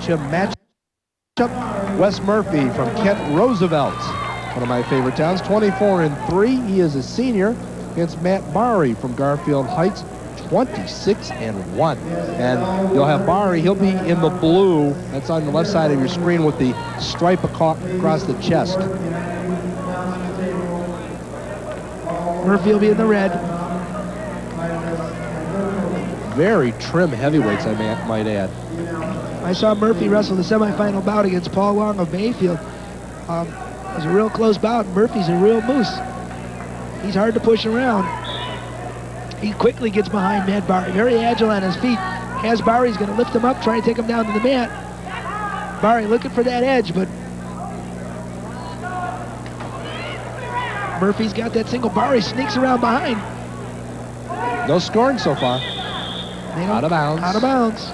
him matchup. Wes Murphy from Kent Roosevelt, one of my favorite towns, 24-3. He is a senior against Matt Bari from Garfield Heights, 26-1. And you'll have Bari, he'll be in the blue. That's on the left side of your screen with the stripe across the chest. Murphy will be in the red. Very trim heavyweights, I might add. I saw Murphy wrestle the semifinal bout against Paul Long of Mayfield. It was a real close bout. Murphy's a real moose. He's hard to push around. He quickly gets behind Matt Bari. Very agile on his feet. As Bari's going to lift him up, try to take him down to the mat. Bari looking for that edge, but Murphy's got that single. Bari sneaks around behind. No scoring so far. Out of bounds. Out of bounds.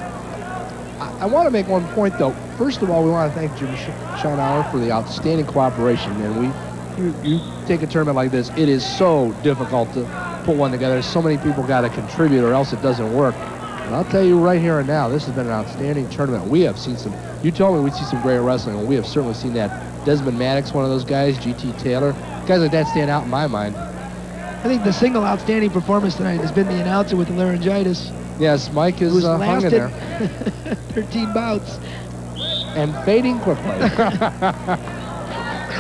I want to make one point, though. First of all, we want to thank Jim Schonauer for the outstanding cooperation. And you take a tournament like this, it is so difficult to put one together. So many people got to contribute or else it doesn't work. And I'll tell you right here and now, this has been an outstanding tournament. We have seen some, you told me we'd see some great wrestling, and we have certainly seen that. Desmond Maddox, one of those guys, GT Taylor, guys like that stand out in my mind. I think the single outstanding performance tonight has been the announcer with the laryngitis. Yes, Mike is hung in there. 13 bouts. And fading quickly.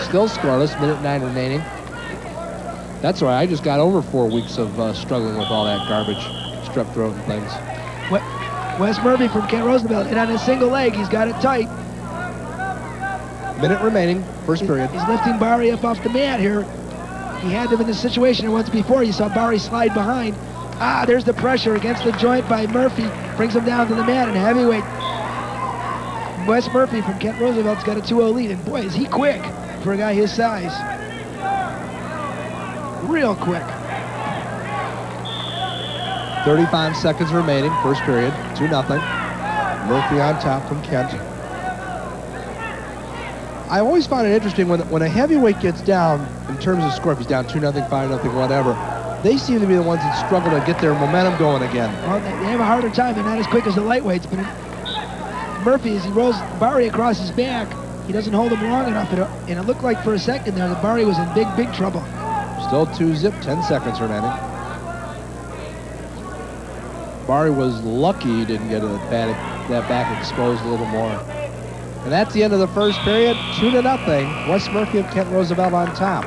Still scoreless, minute 9 remaining. That's all right, I just got over 4 weeks of struggling with all that garbage, strep throat and things. Wes Murphy from Kent Roosevelt, and on his single leg, he's got it tight. Minute remaining, first period. He's lifting Bari up off the mat here. He had him in this situation once before. You saw Bari slide behind. There's the pressure against the joint by Murphy. Brings him down to the mat in heavyweight. Wes Murphy from Kent Roosevelt's got a 2-0 lead. And boy, is he quick for a guy his size. Real quick. 35 seconds remaining, first period, 2-0. Murphy on top from Kent. I always find it interesting when a heavyweight gets down, in terms of score, if he's down 2-0, 5-0, whatever, they seem to be the ones that struggle to get their momentum going again. Well, they have a harder time. They're not as quick as the lightweights, but Murphy, as he rolls Bari across his back, he doesn't hold him long enough, and it looked like for a second there that Bari was in big trouble. Still 2-zip, 10 seconds remaining. Bari was lucky he didn't get that back exposed a little more. And that's the end of the first period, 2-0. Wes Murphy of Kent Roosevelt on top.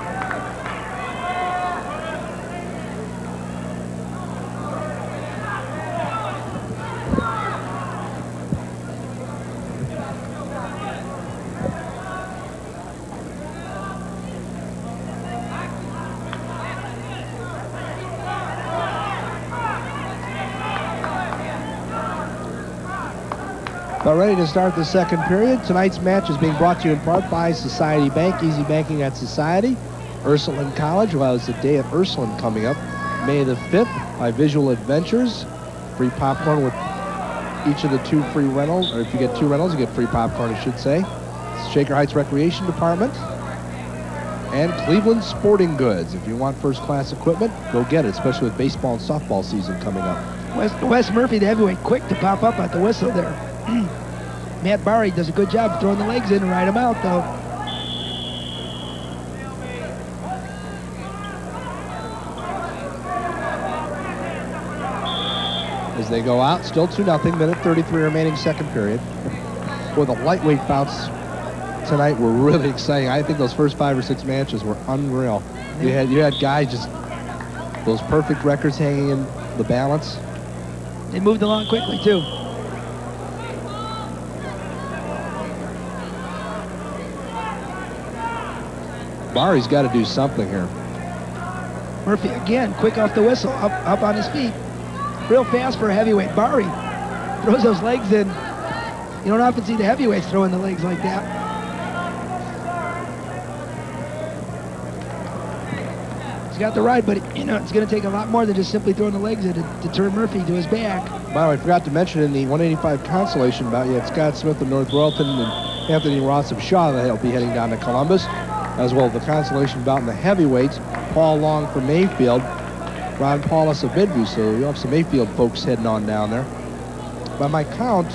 About ready to start the second period. Tonight's match is being brought to you in part by Society Bank. Easy banking at Society. Ursuline College. Well, it's the day at Ursuline coming up. May the 5th by Visual Adventures. Free popcorn with each of the 2 free rentals. Or if you get 2 rentals, you get free popcorn, I should say. Shaker Heights Recreation Department. And Cleveland Sporting Goods. If you want first-class equipment, go get it, especially with baseball and softball season coming up. Wes Murphy, the heavyweight, quick to pop up at the whistle there. Matt Bari does a good job throwing the legs in and ride him out, though. As they go out, still 2-0, minute 33 remaining, second period. Boy, the lightweight bouts tonight were really exciting. I think those first 5 or 6 matches were unreal. You had guys just, those perfect records hanging in the balance. They moved along quickly, too. Bari's got to do something here. Murphy again, quick off the whistle, up on his feet. Real fast for a heavyweight. Bari throws those legs in. You don't often see the heavyweights throwing the legs like that. He's got the ride, but it's going to take a lot more than just simply throwing the legs in to turn Murphy to his back. By the way, I forgot to mention in the 185 consolation bout, you had Scott Smith of North Royalton and Anthony Ross of Shaw that'll be heading down to Columbus. As well as the consolation bout in the heavyweights, Paul Long from Mayfield, Ron Paulus of Midview, so you'll have some Mayfield folks heading on down there. By my count,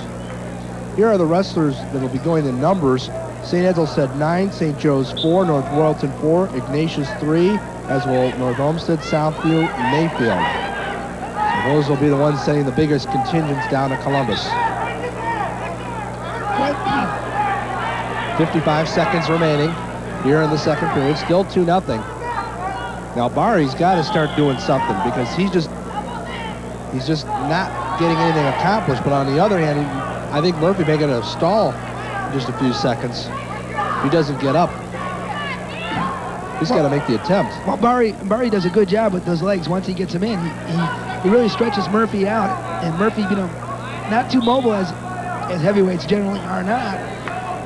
here are the wrestlers that will be going in numbers. St. Edelstead 9, St. Joe's 4, North Royalton 4, Ignatius 3, as will North Olmsted, Southview, Mayfield. So those will be the ones sending the biggest contingents down to Columbus. 55 seconds remaining here in the second period. Still 2-0. Now Bari's got to start doing something because he's just not getting anything accomplished. But on the other hand, I think Murphy may get a stall in just a few seconds. He doesn't get up. He's got to make the attempt. Well, Bari does a good job with those legs. Once he gets them in, he really stretches Murphy out. And Murphy, not too mobile as heavyweights generally are not.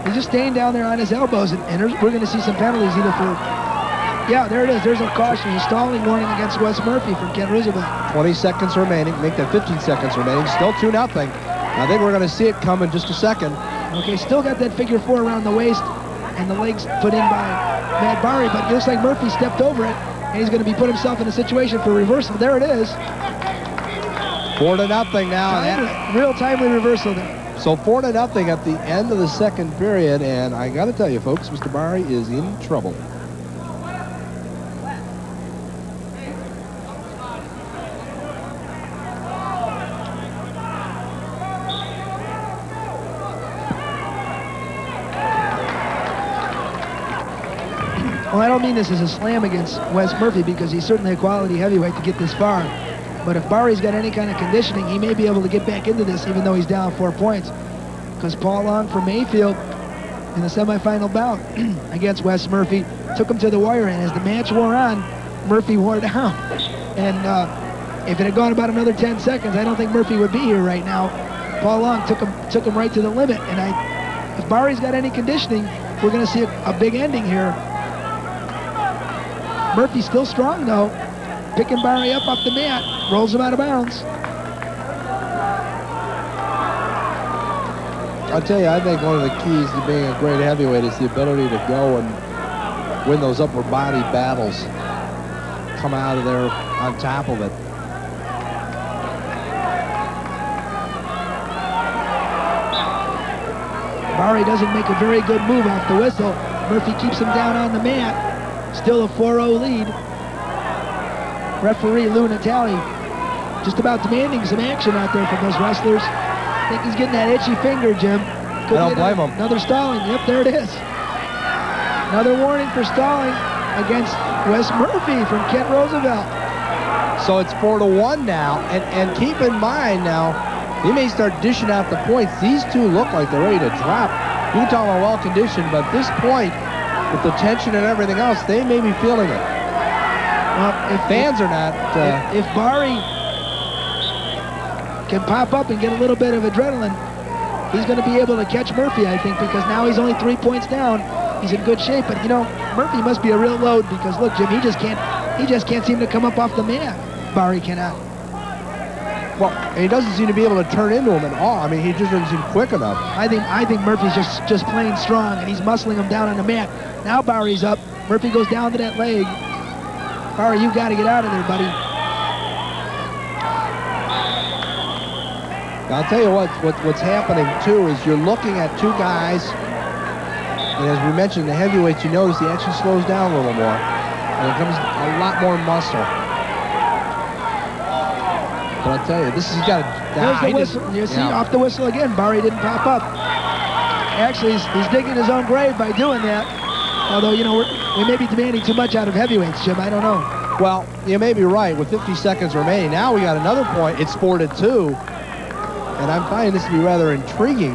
He's just staying down there on his elbows, and we're going to see some penalties either for... Yeah, there it is. There's a caution, a stalling warning against Wes Murphy from Kent Roosevelt. 20 seconds remaining. Make that 15 seconds remaining. Still 2-0. I think we're going to see it come in just a second. Okay, still got that figure 4 around the waist and the legs put in by Matt Bari, but it looks like Murphy stepped over it, and he's going to be put himself in a situation for reversal. There it is. 4-0 now. Real timely reversal there. So 4-0 at the end of the second period, and I got to tell you, folks, Mr. Bari is in trouble. Well, I don't mean this as a slam against Wes Murphy because he's certainly a quality heavyweight to get this far. But if Bari's got any kind of conditioning, he may be able to get back into this even though he's down 4 points. Because Paul Long from Mayfield in the semifinal bout against Wes Murphy took him to the wire, and as the match wore on, Murphy wore down. And if it had gone about another 10 seconds, I don't think Murphy would be here right now. Paul Long took him right to the limit, and if Bari's got any conditioning, we're going to see a big ending here. Murphy's still strong though, picking Bari up off the mat, rolls him out of bounds. I'll tell you, I think one of the keys to being a great heavyweight is the ability to go and win those upper body battles. Come out of there on top of it. Bari doesn't make a very good move off the whistle. Murphy keeps him down on the mat. Still a 4-0 lead. Referee Lou Natali just about demanding some action out there from those wrestlers. I think he's getting that itchy finger, Jim. I don't blame him. Another stalling. Yep, there it is. Another warning for stalling against Wes Murphy from Kent Roosevelt. So it's 4-1 now, and keep in mind now, he may start dishing out the points. These two look like they're ready to drop. You can tell they're well conditioned, but at this point, with the tension and everything else, they may be feeling it. Well, if fans are not. If Bari can pop up and get a little bit of adrenaline, he's going to be able to catch Murphy, I think, because now he's only 3 points down. He's in good shape, but Murphy must be a real load because look, Jim, he just can't seem to come up off the mat. Bari cannot. Well, he doesn't seem to be able to turn into him at all. I mean, he just doesn't seem quick enough. I think Murphy's just plain strong, and he's muscling him down on the mat. Now Bari's up. Murphy goes down to that leg. Bari, you got to get out of there, buddy. Now, I'll tell you what's happening, too, is you're looking at two guys, and as we mentioned, the heavyweights, you notice the action slows down a little more, and it becomes a lot more muscle. But I'll tell you, this has got to... There's the whistle. You see, off the whistle again, Bari didn't pop up. Actually, he's digging his own grave by doing that. Although, we may be demanding too much out of heavyweights, Jim. I don't know. Well, you may be right. With 50 seconds remaining, now we got another point. It's 4-2. And I'm finding this to be rather intriguing.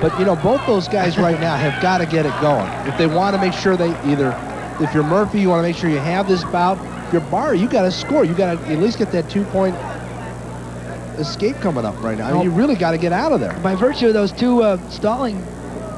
But, both those guys right now have got to get it going. If they want to make sure if you're Murphy, you want to make sure you have this bout. If you're Bari, you got to score. You got to at least get that 2-point escape coming up right now. I mean, you really got to get out of there. By virtue of those two stalling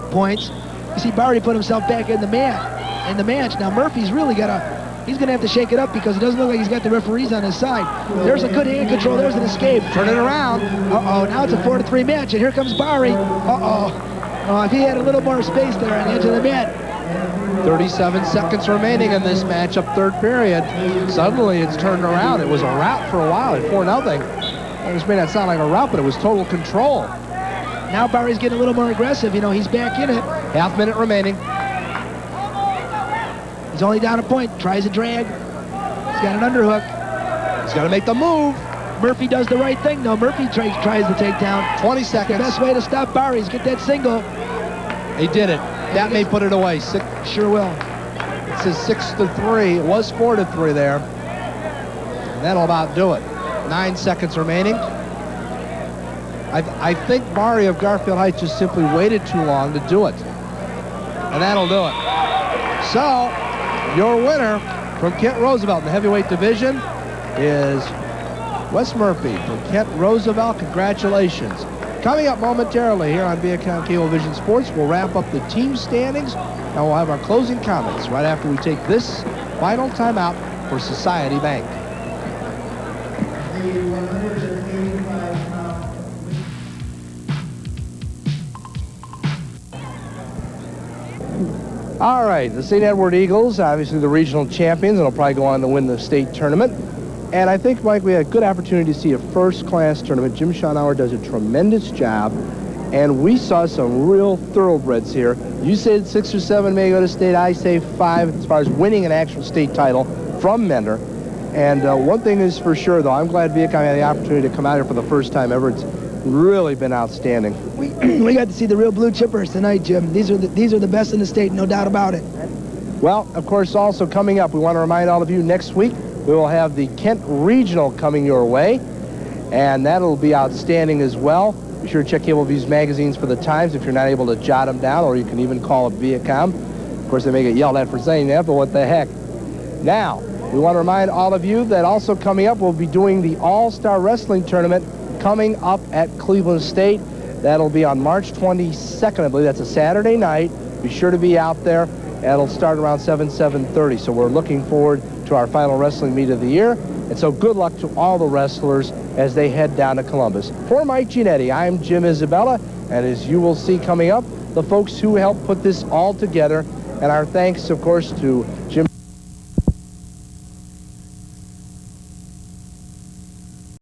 points, you see Bari put himself back in the match. Now Murphy's really he's going to have to shake it up because it doesn't look like he's got the referees on his side. There's a good hand control. There's an escape. Turn it around. Uh-oh, now it's a 4-3 match, and here comes Bari. Uh-oh. If he had a little more space there on the edge of the mat. 37 seconds remaining in this matchup, third period. Suddenly it's turned around. It was a rout for a while at 4-0. This may not sound like a rout, but it was total control. Now Bari's getting a little more aggressive. You know, he's back in it. Half minute remaining. He's only down a point. Tries a drag. He's got an underhook. He's got to make the move. Murphy does the right thing, though. Murphy tries the takedown. 20 The seconds. best way to stop Bari is get that single. He did it. That may put it away. Sure will. It says 6-3. It was 4-3 there. And that'll about do it. 9 seconds remaining. I think Bari of Garfield Heights just simply waited too long to do it. And that'll do it. So, your winner from Kent Roosevelt in the heavyweight division is Wes Murphy from Kent Roosevelt. Congratulations. Coming up momentarily here on Viacom Cablevision Sports, we'll wrap up the team standings and we'll have our closing comments right after we take this final timeout for Society Bank. All right, the St. Edward Eagles, obviously the regional champions, and will probably go on to win the state tournament. And I think, Mike, we had a good opportunity to see a first-class tournament. Jim Schonauer does a tremendous job, and we saw some real thoroughbreds here. You said 6 or 7 may go to state. I say 5 as far as winning an actual state title from Mender. And one thing is for sure, though, I'm glad Viacom had the opportunity to come out here for the first time ever. It's really been outstanding. We got to see the real blue chippers tonight, Jim. These are the best in the state, no doubt about it. Well, of course, also coming up, we want to remind all of you next week, we will have the Kent Regional coming your way, and that'll be outstanding as well. Be sure to check Cableview's magazines for the times if you're not able to jot them down, or you can even call up Viacom. Of course, they may get yelled at for saying that, but what the heck. Now, we want to remind all of you that also coming up, we'll be doing the All-Star Wrestling Tournament coming up at Cleveland State. That'll be on March 22nd, I believe. That's a Saturday night. Be sure to be out there. It'll start around 7:30. So we're looking forward to our final wrestling meet of the year. And so good luck to all the wrestlers as they head down to Columbus. For Mike Giannetti, I'm Jim Isabella. And as you will see coming up, the folks who helped put this all together. And our thanks, of course, to Jim